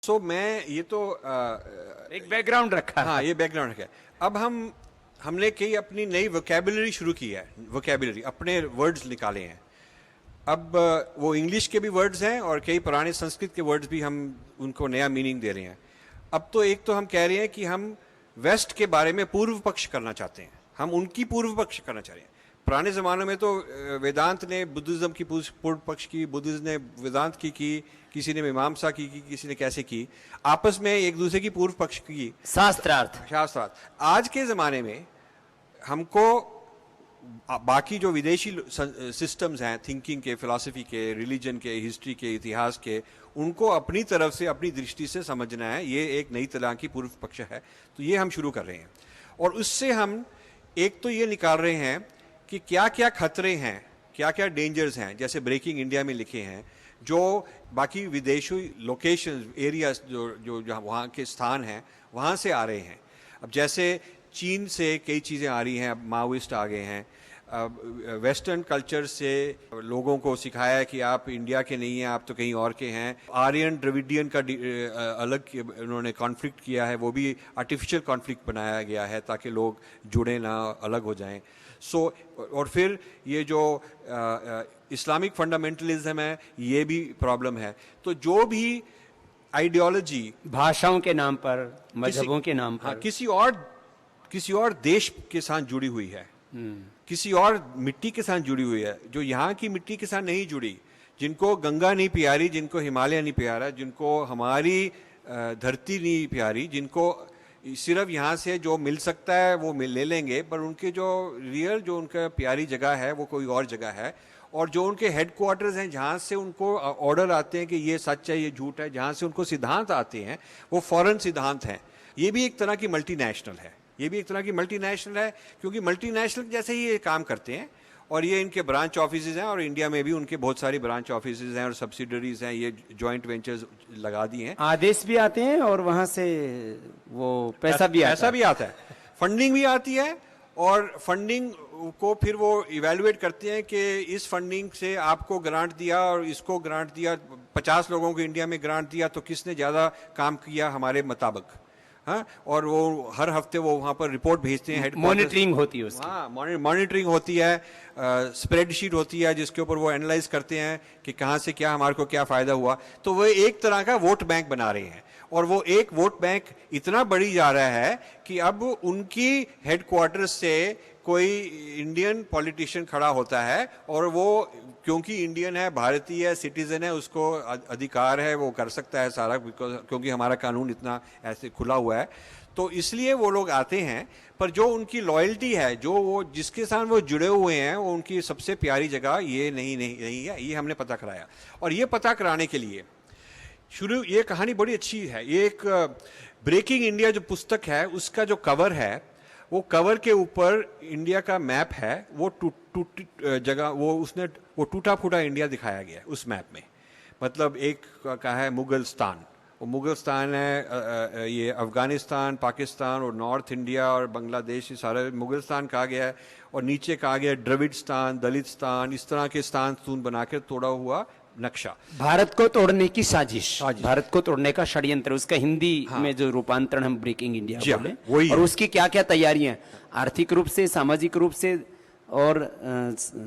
मैं ये तो एक बैकग्राउंड रखा। हाँ, ये बैकग्राउंड है। अब हमने कई अपनी नई वोकेबुलरी शुरू की है, वोकेबुलरी अपने वर्ड्स निकाले हैं। अब वो इंग्लिश के भी वर्ड्स हैं और कई पुराने संस्कृत के वर्ड्स भी हम उनको नया मीनिंग दे रहे हैं। अब तो एक तो हम कह रहे हैं कि हम वेस्ट के बारे में पूर्व पक्ष करना चाहते हैं, हम उनकी पूर्व पक्ष करना चाह रहे हैं। पुराने ज़मानों में तो वेदांत ने बुद्धिज़्म की पूर्व पक्ष की, बुद्धिज़्म ने वेदांत की, किसी ने मीमांसा की, किसी ने कैसे की, आपस में एक दूसरे की पूर्व पक्ष की, शास्त्रार्थ। आज के ज़माने में हमको बाकी जो विदेशी सिस्टम्स हैं, थिंकिंग के, फिलॉसफी के, रिलीजन के, हिस्ट्री के, इतिहास के, उनको अपनी तरफ से, अपनी दृष्टि से समझना है। ये एक नई तरह की पूर्व पक्ष है, तो ये हम शुरू कर रहे हैं। और उससे हम एक तो ये निकाल रहे हैं कि क्या क्या खतरे हैं, क्या क्या डेंजर्स हैं, जैसे ब्रेकिंग इंडिया में लिखे हैं, जो बाकी विदेशी लोकेशंस, एरियाज जो जहाँ वहाँ के स्थान हैं, वहाँ से आ रहे हैं। अब जैसे चीन से कई चीज़ें आ रही हैं, अब माओइस्ट आ गए हैं। अब वेस्टर्न कल्चर से लोगों को सिखाया है कि आप इंडिया के नहीं हैं, आप तो कहीं और के हैं। आर्यन द्रविडियन का अलग उन्होंने कॉन्फ्लिक्ट किया है, वो भी आर्टिफिशियल कॉन्फ्लिक्ट बनाया गया है ताकि लोग जुड़े ना, अलग हो जाएं। और फिर ये जो इस्लामिक फंडामेंटलिज्म है, ये भी प्रॉब्लम है। तो जो भी आइडियोलॉजी भाषाओं के नाम पर, मजहबों के नाम पर, हाँ, किसी और देश के साथ जुड़ी हुई है, किसी और मिट्टी के साथ जुड़ी हुई है, जो यहाँ की मिट्टी के साथ नहीं जुड़ी, जिनको गंगा नहीं प्यारी, जिनको हिमालय नहीं प्यारा, जिनको हमारी धरती नहीं प्यारी, जिनको सिर्फ यहाँ से जो मिल सकता है वो ले लेंगे, पर उनके जो रियल, जो उनका प्यारी जगह है वो कोई और जगह है। और जो उनके हेडक्वार्टर्स हैं, जहाँ से उनको ऑर्डर आते हैं कि ये सच है, ये झूठ है, जहाँ से उनको सिद्धांत आते हैं, वो फॉरेन सिद्धांत हैं। ये भी एक तरह की मल्टीनेशनल है, ये भी एक तरह की मल्टीनेशनल है, क्योंकि मल्टीनेशनल जैसे ही ये काम करते हैं। और ये इनके ब्रांच ऑफिसेज हैं, और इंडिया में भी उनके बहुत सारी ब्रांच ऑफिसेज हैं और सब्सिडरीज हैं, ये जॉइंट वेंचर्स लगा दिए हैं। आदेश भी आते हैं और वहाँ से वो पैसा भी आता है, फंडिंग भी आती है। और फंडिंग को फिर वो इवेलुएट करते हैं कि इस फंडिंग से आपको ग्रांट दिया और इसको ग्रांट दिया, 50 लोगों को इंडिया में ग्रांट दिया, तो किसने ज़्यादा काम किया हमारे मुताबिक। हाँ, और वो हर हफ्ते वो वहाँ पर रिपोर्ट भेजते हैं, मॉनिटरिंग होती है उसकी। हाँ, मॉनिटरिंग होती है, स्प्रेडशीट होती है, जिसके ऊपर वो एनालाइज करते हैं कि कहाँ से क्या हमारे को क्या फ़ायदा हुआ। तो वो एक तरह का वोट बैंक बना रहे हैं, और वो एक वोट बैंक इतना बढ़ी जा रहा है कि अब उनकी हेडक्वार्टर्स से कोई इंडियन पॉलिटिशियन खड़ा होता है, और वो क्योंकि इंडियन है, भारतीय है, सिटीजन है, उसको अधिकार है, वो कर सकता है सारा, क्योंकि हमारा कानून इतना ऐसे खुला हुआ है। तो इसलिए वो लोग आते हैं, पर जो उनकी लॉयल्टी है, जो वो जिसके साथ वो जुड़े हुए हैं, वो उनकी सबसे प्यारी जगह ये नहीं है। ये हमने पता कराया, और ये पता कराने के लिए ये कहानी बड़ी अच्छी है। ये एक ब्रेकिंग इंडिया जो पुस्तक है, उसका जो कवर है, वो कवर के ऊपर इंडिया का मैप है, वो जगह वो टूटा फूटा इंडिया दिखाया गया है उस मैप में। मतलब एक का है मुगलस्तान, वो मुगलस्तान है, ये अफगानिस्तान, पाकिस्तान और नॉर्थ इंडिया और बांग्लादेश, ये सारे मुगलस्तान कहा गया है। और नीचे कहा गया द्रविड़स्तान, दलितस्तान, इस तरह के स्थान बना के तोड़ा हुआ नक्शा। भारत को तोड़ने की साजिश, भारत को तोड़ने का षड्यंत्र, उसका हिंदी में जो रूपांतरण हम ब्रेकिंग इंडिया बोले, वही। और उसकी क्या क्या तैयारियां, आर्थिक रूप से, सामाजिक रूप से और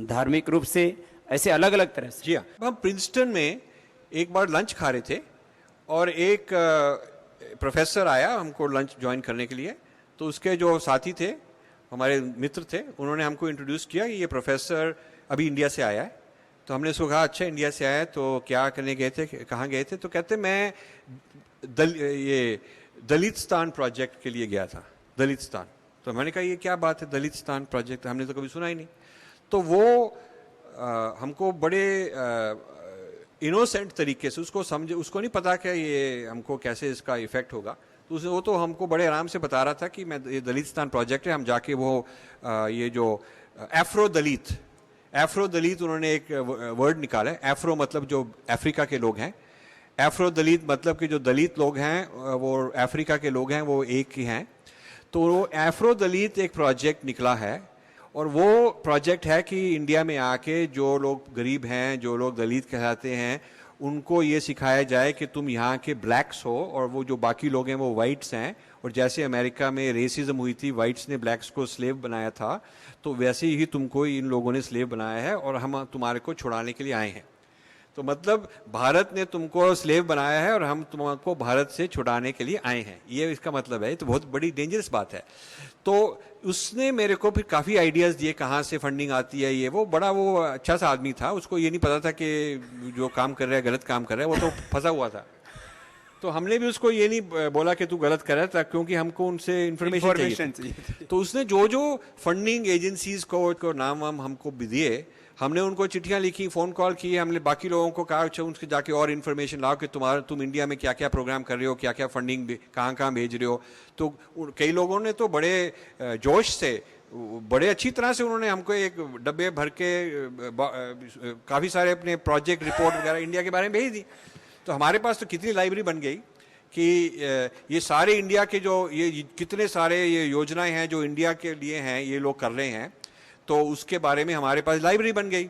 धार्मिक रूप से, ऐसे अलग अलग तरह से। जी हाँ, हम प्रिंसटन में एक बार लंच खा रहे थे, और एक प्रोफेसर आया हमको लंच ज्वाइन करने के लिए। तो उसके जो साथी थे, हमारे मित्र थे, उन्होंने हमको इंट्रोड्यूस किया कि ये प्रोफेसर अभी इंडिया से आया है। तो हमने उसको कहा, अच्छा इंडिया से आया है तो क्या करने गए थे, कहाँ गए थे? तो कहते मैं ये दलितस्तान प्रोजेक्ट के लिए गया था, दलितस्तान। तो मैंने कहा ये क्या बात है, दलितस्तान प्रोजेक्ट हमने तो कभी सुना ही नहीं। तो वो हमको बड़े इनोसेंट तरीके से उसको नहीं पता कि ये हमको कैसे इसका इफेक्ट होगा। तो वो तो हमको बड़े आराम से बता रहा था कि मैं ये दलितस्तान प्रोजेक्ट है, हम जाके वो ये जो एफ्रो दलित उन्होंने एक वर्ड निकाला है। एफ्रो मतलब जो अफ्रीका के लोग हैं, एफ्रो दलित मतलब कि जो दलित लोग हैं वो अफ्रीका के लोग हैं, वो एक ही हैं। तो वो एफ्रो दलित एक प्रोजेक्ट निकला है, और वो प्रोजेक्ट है कि इंडिया में आके जो लोग गरीब हैं, जो लोग दलित कहलाते हैं, उनको ये सिखाया जाए कि तुम यहाँ के ब्लैक्स हो और वो जो बाकी लोग हैं वो वाइट्स हैं, और जैसे अमेरिका में रेसिज्म हुई थी, वाइट्स ने ब्लैक्स को स्लेव बनाया था, तो वैसे ही तुमको इन लोगों ने स्लेव बनाया है और हम तुम्हारे को छुड़ाने के लिए आए हैं। तो मतलब भारत ने तुमको स्लेव बनाया है और हम तुमको भारत से छुड़ाने के लिए आए हैं, ये इसका मतलब है। तो बहुत बड़ी डेंजरस बात है। तो उसने मेरे को फिर काफ़ी आइडियाज़ दिए कहाँ से फंडिंग आती है, ये वो बड़ा वो अच्छा सा आदमी था, उसको ये नहीं पता था कि जो काम कर रहा है गलत काम कर रहा है, वो तो फंसा हुआ था। तो हमने भी उसको ये नहीं बोला कि तू गलत कर रहा था, क्योंकि हमको उनसे इन्फॉर्मेशन चाहिए। तो उसने जो जो फंडिंग एजेंसीज को नाम वाम हमको भी दिए, हमने उनको चिट्ठियां लिखी, फ़ोन कॉल किए, हमने बाकी लोगों को कहा अच्छा उनसे जाके और इन्फॉर्मेशन लाओ कि तुम इंडिया में क्या क्या प्रोग्राम कर रहे हो, क्या क्या फंडिंग कहाँ कहाँ भेज रहे हो। तो कई लोगों ने तो बड़े जोश से, बड़े अच्छी तरह से उन्होंने हमको एक डब्बे भर के काफ़ी सारे अपने प्रोजेक्ट रिपोर्ट वगैरह इंडिया के बारे में भेज दी। तो हमारे पास तो कितनी लाइब्रेरी बन गई कि ये सारे इंडिया के जो ये कितने सारे ये योजनाएं हैं जो इंडिया के लिए हैं, ये लोग कर रहे हैं, तो उसके बारे में हमारे पास लाइब्रेरी बन गई।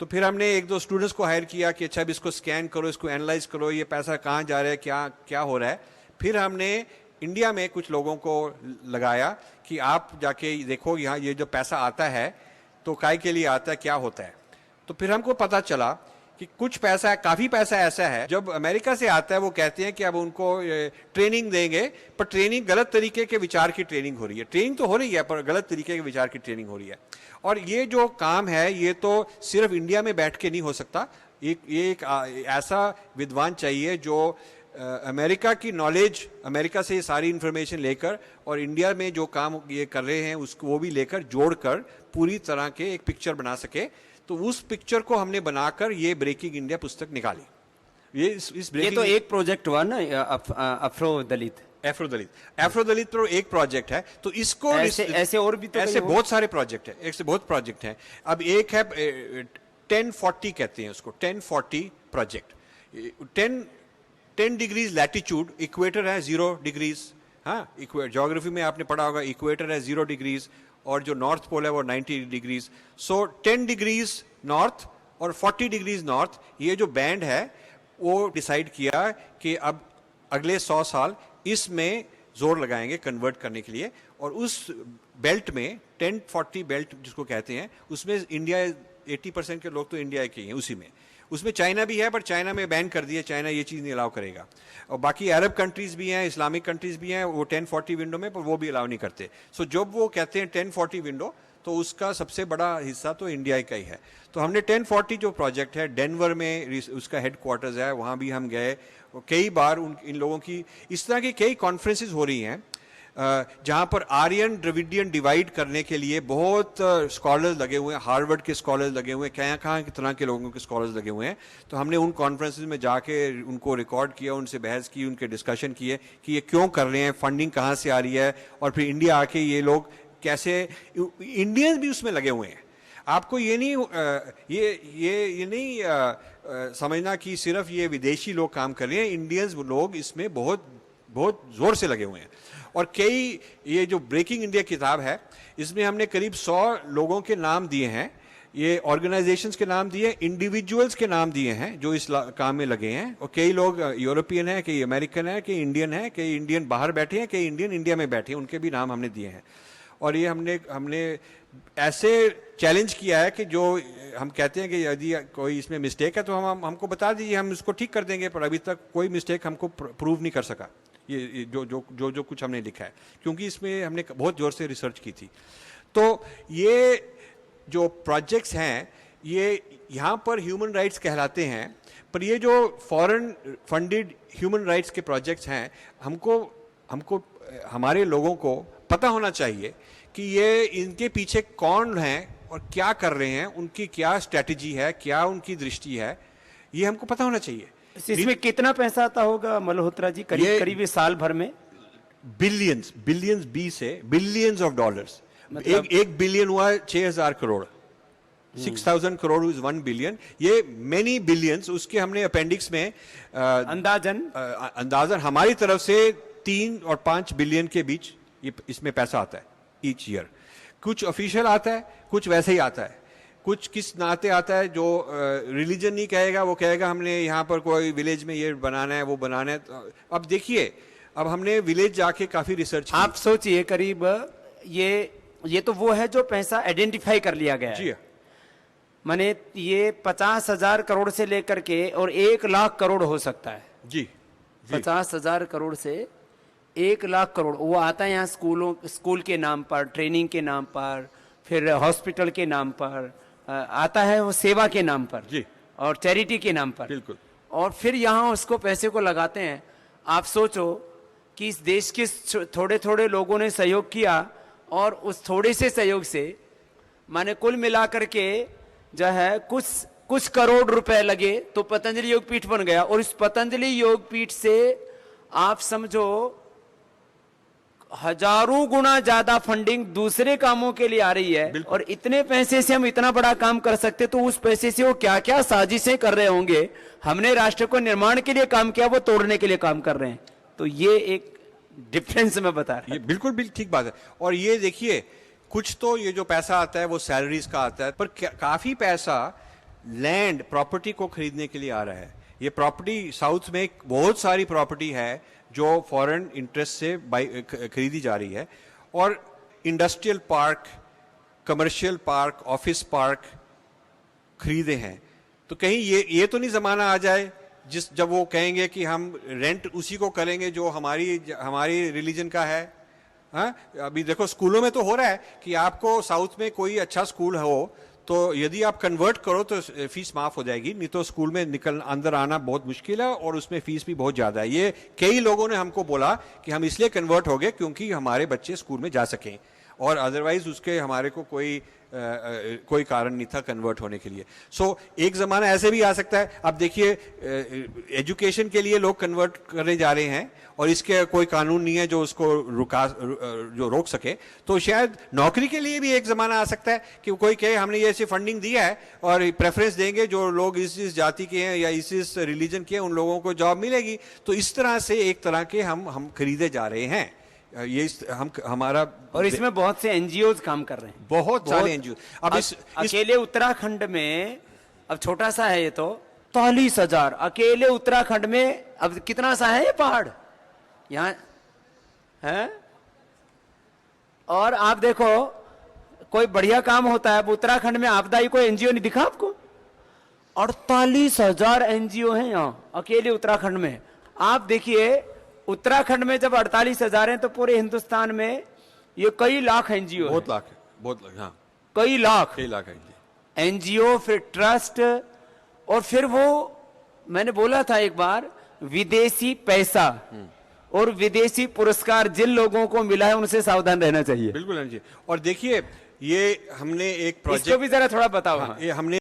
तो फिर हमने एक दो स्टूडेंट्स को हायर किया कि अच्छा अब इसको स्कैन करो, इसको एनालाइज करो, ये पैसा कहाँ जा रहा है, क्या क्या हो रहा है। फिर हमने इंडिया में कुछ लोगों को लगाया कि आप जाके देखो यहाँ ये जो पैसा आता है तो काय के लिए आता है, क्या होता है। तो फिर हमको पता चला कि कुछ पैसा, काफ़ी पैसा ऐसा है जब अमेरिका से आता है, वो कहते हैं कि अब उनको ट्रेनिंग देंगे, पर ट्रेनिंग गलत तरीके के विचार की ट्रेनिंग हो रही है। ट्रेनिंग तो हो रही है पर गलत तरीके के विचार की ट्रेनिंग हो रही है। और ये जो काम है ये तो सिर्फ इंडिया में बैठ के नहीं हो सकता। ये एक ऐसा विद्वान चाहिए जो अमेरिका की नॉलेज, अमेरिका से ये सारी इन्फॉर्मेशन लेकर और इंडिया में जो काम ये कर रहे हैं उसको वो भी लेकर जोड़कर पूरी तरह के एक पिक्चर बना सके। तो उस पिक्चर को हमने बनाकर ये ब्रेकिंग इंडिया पुस्तक निकाली। ये तो एक प्रोजेक्ट हुआ ना, अफ्रो दलित तो एक प्रोजेक्ट है। तो इसको ऐसे और भी तो ऐसे बहुत सारे प्रोजेक्ट है, ऐसे बहुत प्रोजेक्ट हैं। अब एक है 1040 कहते हैं उसको, 1040 प्रोजेक्ट। 10 डिग्रीज लैटिट्यूड, इक्वेटर है 0 डिग्रीज। हाँ, ज्योग्राफी में आपने पढ़ा होगा, इक्वेटर है 0 डिग्रीज और जो नॉर्थ पोल है वो 90 डिग्रीज। सो 10 डिग्रीज नॉर्थ और 40 डिग्रीज नॉर्थ, ये जो बैंड है वो डिसाइड किया कि अब अगले 100 साल इसमें जोर लगाएंगे कन्वर्ट करने के लिए। और उस बेल्ट में 1040 बेल्ट जिसको कहते हैं, उसमें इंडिया 80% के लोग तो इंडिया के ही हैं उसी में। उसमें चाइना भी है पर चाइना में बैन कर दिया, चाइना ये चीज़ नहीं अलाउ करेगा। और बाकी अरब कंट्रीज़ भी हैं, इस्लामिक कंट्रीज़ भी हैं, वो 1040 विंडो में, पर वो भी अलाउ नहीं करते। सो जब वो कहते हैं 1040 विंडो, तो उसका सबसे बड़ा हिस्सा तो इंडिया का ही है। तो हमने 1040 जो प्रोजेक्ट है, डेनवर में उसका हेड क्वार्टर्स है, वहाँ भी हम गए। कई बार इन लोगों की इस तरह की कई कॉन्फ्रेंसेस हो रही हैं जहाँ पर आर्यन द्रविडियन डिवाइड करने के लिए बहुत स्कॉलर्स लगे हुए हैं, हार्वर्ड के स्कॉलर्स लगे हुए हैं, कहाँ की तरह के लोगों के स्कॉलर्स लगे हुए हैं। तो हमने उन कॉन्फ्रेंसेस में जाके उनको रिकॉर्ड किया, उनसे बहस की, उनके डिस्कशन किए कि ये क्यों कर रहे हैं, फंडिंग कहाँ से आ रही है, और फिर इंडिया आके ये लोग कैसे, इंडियंस भी उसमें लगे हुए हैं। आपको ये नहीं ये नहीं समझना कि सिर्फ ये विदेशी लोग काम कर रहे हैं, इंडियंस लोग इसमें बहुत बहुत ज़ोर से लगे हुए हैं। और कई, ये जो ब्रेकिंग इंडिया किताब है, इसमें हमने करीब 100 लोगों के नाम दिए हैं, ये ऑर्गेनाइजेशंस के नाम दिए, इंडिविजुअल्स के नाम दिए हैं जो इस काम में लगे हैं। और कई लोग यूरोपियन हैं, कई अमेरिकन हैं, कई इंडियन हैं, कई इंडियन बाहर बैठे हैं, कई इंडियन इंडिया में बैठे हैं, उनके भी नाम हमने दिए हैं। और ये हमने ऐसे चैलेंज किया है कि जो हम कहते हैं कि यदि कोई इसमें मिस्टेक है तो हमको बता दीजिए, हम इसको ठीक कर देंगे। पर अभी तक कोई मिस्टेक हमको प्रूव नहीं कर सका ये जो कुछ हमने लिखा है, क्योंकि इसमें हमने बहुत ज़ोर से रिसर्च की थी। तो ये जो प्रोजेक्ट्स हैं ये यहाँ पर ह्यूमन राइट्स कहलाते हैं, पर ये जो फॉरेन फंडेड ह्यूमन राइट्स के प्रोजेक्ट्स हैं, हमको हमारे लोगों को पता होना चाहिए कि ये इनके पीछे कौन हैं और क्या कर रहे हैं, उनकी क्या स्ट्रेटजी है, क्या उनकी दृष्टि है, ये हमको पता होना चाहिए। इसमें कितना पैसा आता होगा मल्होत्रा जी, करीब साल भर में? बिलियंस बी से बिलियंस ऑफ डॉलर्स। मतलब एक बिलियन हुआ 6000 करोड़, 6000 करोड़ इज 1 बिलियन। ये मेनी बिलियंस, उसके हमने अपेंडिक्स में अंदाजन हमारी तरफ से 3 और 5 बिलियन के बीच इसमें पैसा आता है ईच ईयर। कुछ ऑफिशियल आता है, कुछ वैसे ही आता है, कुछ किस नाते आता है, जो रिलीजन नहीं कहेगा, वो कहेगा हमने यहाँ पर कोई विलेज में ये बनाना है, वो बनाना है। तो अब देखिए, अब हमने विलेज जाके काफी रिसर्च की। आप सोचिए, करीब ये तो वो है जो पैसा आइडेंटिफाई कर लिया गया है। जी, माने ये 50,000 करोड़ से लेकर के और 1 लाख करोड़ हो सकता है। जी, 50,000 करोड़ से 1 लाख करोड़ वो आता है यहाँ स्कूल के नाम पर, ट्रेनिंग के नाम पर, फिर हॉस्पिटल के नाम पर आता है, वो सेवा के नाम पर जी, और चैरिटी के नाम पर। बिल्कुल। और फिर यहाँ उसको पैसे को लगाते हैं। आप सोचो कि इस देश के थोड़े थोड़े लोगों ने सहयोग किया और उस थोड़े से सहयोग से माने कुल मिलाकर के जो है कुछ करोड़ रुपए लगे तो पतंजलि योगपीठ बन गया। और इस पतंजलि योगपीठ से आप समझो हजारों गुना ज्यादा फंडिंग दूसरे कामों के लिए आ रही है। और इतने पैसे से हम इतना बड़ा काम कर सकते, तो उस पैसे से वो क्या क्या साजिशें कर रहे होंगे। हमने राष्ट्र को निर्माण के लिए काम किया, वो तोड़ने के लिए काम कर रहे हैं। तो ये एक डिफरेंस मैं बता रहा हूं। बिल्कुल ठीक बात है। और ये देखिए, कुछ तो ये जो पैसा आता है वो सैलरीज का आता है, पर काफी पैसा लैंड प्रॉपर्टी को खरीदने के लिए आ रहा है। ये प्रॉपर्टी साउथ में बहुत सारी प्रॉपर्टी है जो फॉरेन इंटरेस्ट से खरीदी जा रही है। और industrial park, commercial park, office park खरीदे हैं। तो कहीं ये तो नहीं जमाना आ जाए जब वो कहेंगे कि हम रेंट उसी को करेंगे जो हमारी रिलीजन का है। हाँ, अभी देखो स्कूलों में तो हो रहा है कि आपको साउथ में कोई अच्छा स्कूल हो तो यदि आप कन्वर्ट करो तो फीस माफ हो जाएगी, नहीं तो स्कूल में अंदर आना बहुत मुश्किल है और उसमें फीस भी बहुत ज्यादा है। ये कई लोगों ने हमको बोला कि हम इसलिए कन्वर्ट हो गए क्योंकि हमारे बच्चे स्कूल में जा सकें, और अदरवाइज उसके हमारे को कोई कारण नहीं था कन्वर्ट होने के लिए। सो एक जमाना ऐसे भी आ सकता है। अब देखिए, एजुकेशन के लिए लोग कन्वर्ट करने जा रहे हैं और इसके कोई कानून नहीं है जो उसको जो रोक सके। तो शायद नौकरी के लिए भी एक जमाना आ सकता है कि कोई कहे हमने ये ऐसी फंडिंग दिया है और प्रेफरेंस देंगे, जो लोग इस जाति के हैं या इस रिलीजन के हैं उन लोगों को जॉब मिलेगी। तो इस तरह से एक तरह के हम खरीदे जा रहे हैं। ये हमारा, और इसमें बहुत से एनजीओज काम कर रहे हैं, बहुत सारे एनजीओ। अब अकेले उत्तराखंड में, अब छोटा सा है ये तो 40,000 अकेले उत्तराखंड में। अब कितना सा है ये पहाड़ यहाँ है। और आप देखो कोई बढ़िया काम होता है, अब उत्तराखंड में आपदाई कोई एनजीओ नहीं दिखा आपको? 48,000 एनजीओ हैं यहाँ अकेले उत्तराखंड में। आप देखिए उत्तराखंड में जब 48,000 हैं तो पूरे हिंदुस्तान में ये कई लाख एनजीओ, बहुत लाख, हाँ, कई लाख एनजीओ, फिर ट्रस्ट। और फिर वो मैंने बोला था एक बार, विदेशी पैसा और विदेशी पुरस्कार जिन लोगों को मिला है उनसे सावधान रहना चाहिए। बिल्कुल। और देखिए, ये हमने एक प्रोजेक्ट, इसको भी जरा थोड़ा बताओ। ये हमने